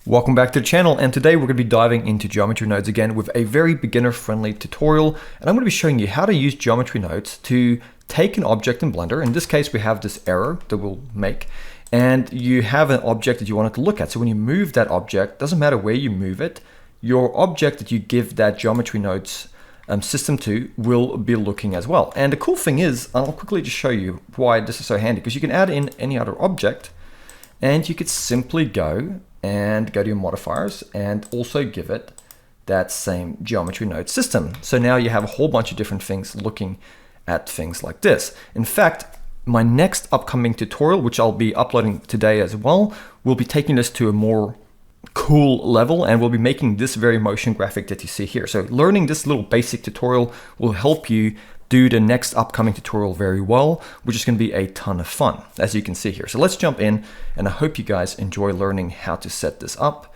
Welcome back to the channel, and today we're going to be diving into geometry nodes again with a very beginner-friendly tutorial, and I'm going to be showing you how to use geometry nodes to take an object in Blender. In this case, we have this arrow that we'll make, and you have an object that you want it to look at. So when you move that object, doesn't matter where you move it, your object that you give that geometry nodes system to will be looking as well. And the cool thing is, I'll quickly just show you why this is so handy, because you can add in any other object, and you could simply go to your modifiers and also give it that same geometry node system. So now you have a whole bunch of different things looking at things like this. In fact, my next upcoming tutorial, which I'll be uploading today as well, will be taking this to a more cool level, and we'll be making this very motion graphic that you see here. So learning this little basic tutorial will help you do the next upcoming tutorial very well, which is going to be a ton of fun, as you can see here. So let's jump in, and I hope you guys enjoy learning how to set this up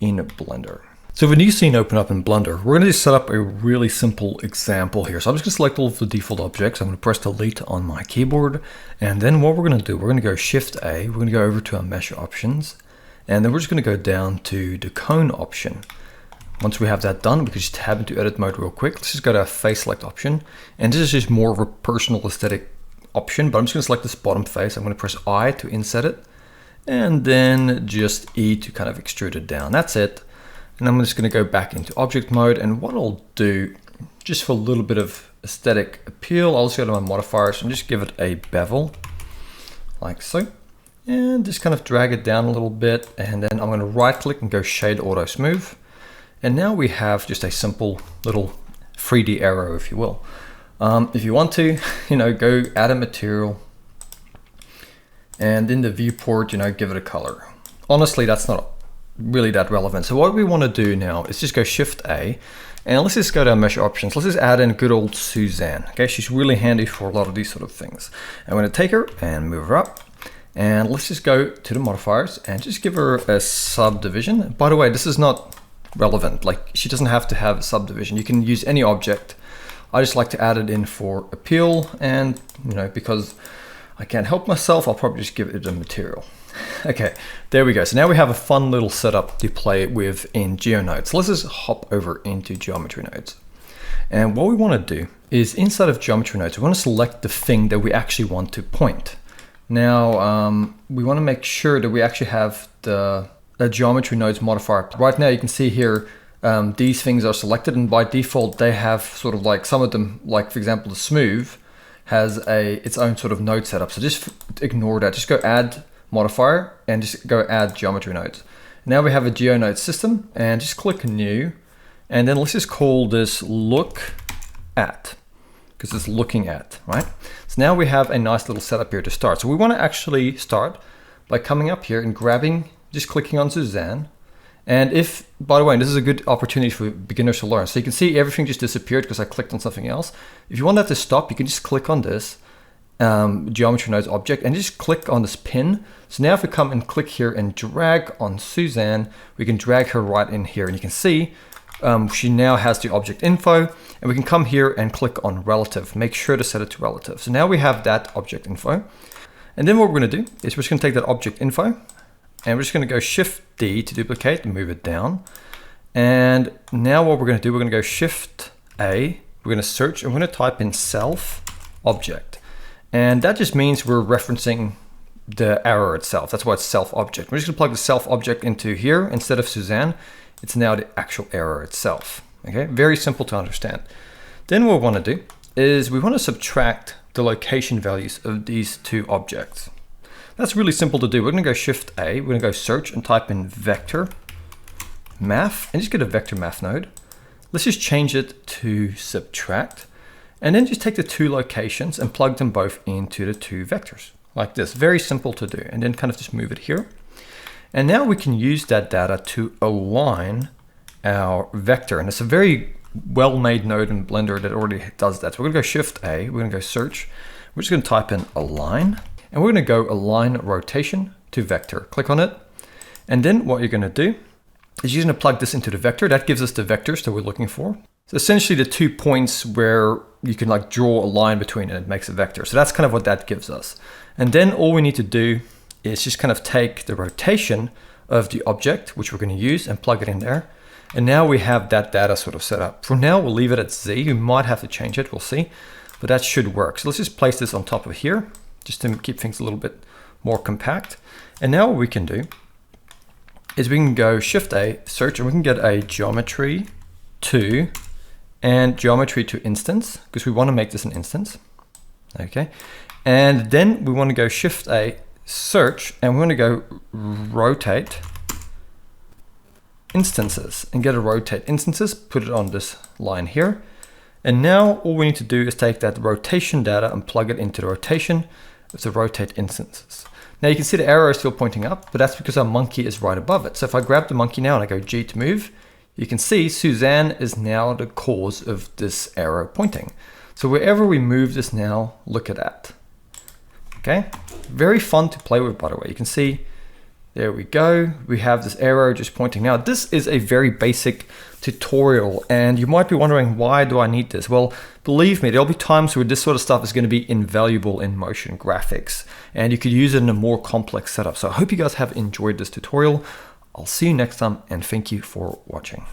in Blender. So if a new scene open up in Blender, we're going to just set up a really simple example here. So I'm just going to select all of the default objects. I'm going to press delete on my keyboard, and then what we're going to do, we're going to go Shift A, we're going to go over to our mesh options, and then we're just going to go down to the cone option. Once we have that done, we can just tab into edit mode real quick. Let's just go to our face select option. And this is just more of a personal aesthetic option, but I'm just going to select this bottom face. I'm going to press I to inset it, and then just E to kind of extrude it down. That's it. And I'm just going to go back into object mode. And what I'll do, just for a little bit of aesthetic appeal, I'll just go to my modifiers and just give it a bevel, like so. And just kind of drag it down a little bit. And then I'm going to right click and go shade auto smooth. And now we have just a simple little 3D arrow, if you will. If you want to, go add a material, and in the viewport, give it a color. Honestly, that's not really that relevant. So what we want to do now is just go Shift A, and let's just go to our mesh options. Let's just add in good old Suzanne. Okay, she's really handy for a lot of these sort of things. I'm going to take her and move her up. And let's just go to the modifiers and just give her a subdivision. By the way, this is not relevant, like she doesn't have to have a subdivision. You can use any object. I just like to add it in for appeal, and because I can't help myself, I'll probably just give it a material. Okay, there we go. So now we have a fun little setup to play with in GeoNodes. So let's just hop over into geometry nodes. And what we want to do is inside of geometry nodes, we want to select the thing that we actually want to point. Now we want to make sure that we actually have the geometry nodes modifier. Right now you can see here these things are selected, and by default they have sort of like some of them, like for example the smooth has its own sort of node setup. So just ignore that, just go add modifier and just go add geometry nodes. Now we have a GeoNode system, and just click new, and then let's just call this look at, because it's looking at, right? So now we have a nice little setup here to start. So we want to actually start by coming up here and grabbing, just clicking on Suzanne. And if, by the way, this is a good opportunity for beginners to learn. So you can see everything just disappeared because I clicked on something else. If you want that to stop, you can just click on this geometry nodes object and just click on this pin. So now if we come and click here and drag on Suzanne, we can drag her right in here. And you can see she now has the object info, and we can come here and click on relative. Make sure to set it to relative. So now we have that object info. And then what we're going to do is we're just going to take that object info, and we're just going to go Shift D to duplicate and move it down. And now what we're going to do, we're going to go Shift A, we're going to search, and we're going to type in self object. And that just means we're referencing the arrow itself. That's why it's self object. We're just going to plug the self object into here instead of Suzanne. It's now the actual arrow itself. Okay, very simple to understand. Then what we want to do is we want to subtract the location values of these two objects. That's really simple to do. We're going to go Shift A, we're going to go search and type in vector math, and just get a vector math node. Let's just change it to subtract, and then just take the two locations and plug them both into the two vectors like this. Very simple to do. And then kind of just move it here. And now we can use that data to align our vector. And it's a very well-made node in Blender that already does that. So we're going to go Shift A, we're going to go search, we're just going to type in align, and we're going to go align rotation to vector. Click on it. And then what you're going to do is you're going to plug this into the vector. That gives us the vectors that we're looking for. So essentially the 2 points where you can like draw a line between, and it makes a vector. So that's kind of what that gives us. And then all we need to do is just kind of take the rotation of the object, which we're going to use, and plug it in there. And now we have that data sort of set up. For now, we'll leave it at Z. We might have to change it, we'll see, but that should work. So let's just place this on top of here, just to keep things a little bit more compact. And now what we can do is we can go Shift A, search, and we can get a geometry to and geometry to instance, because we want to make this an instance. Okay. And then we want to go Shift A, search, and we want to go rotate instances and get a rotate instances, put it on this line here. And now all we need to do is take that rotation data and plug it into the rotation of the rotate instances. Now you can see the arrow is still pointing up, but that's because our monkey is right above it. So if I grab the monkey now and I go G to move, you can see Suzanne is now the cause of this arrow pointing. So wherever we move this now, look at that. Okay, very fun to play with, by the way. You can see, there we go. We have this arrow just pointing. Now, this is a very basic tutorial, and you might be wondering, why do I need this? Well, believe me, there'll be times where this sort of stuff is going to be invaluable in motion graphics, and you could use it in a more complex setup. So I hope you guys have enjoyed this tutorial. I'll see you next time, and thank you for watching.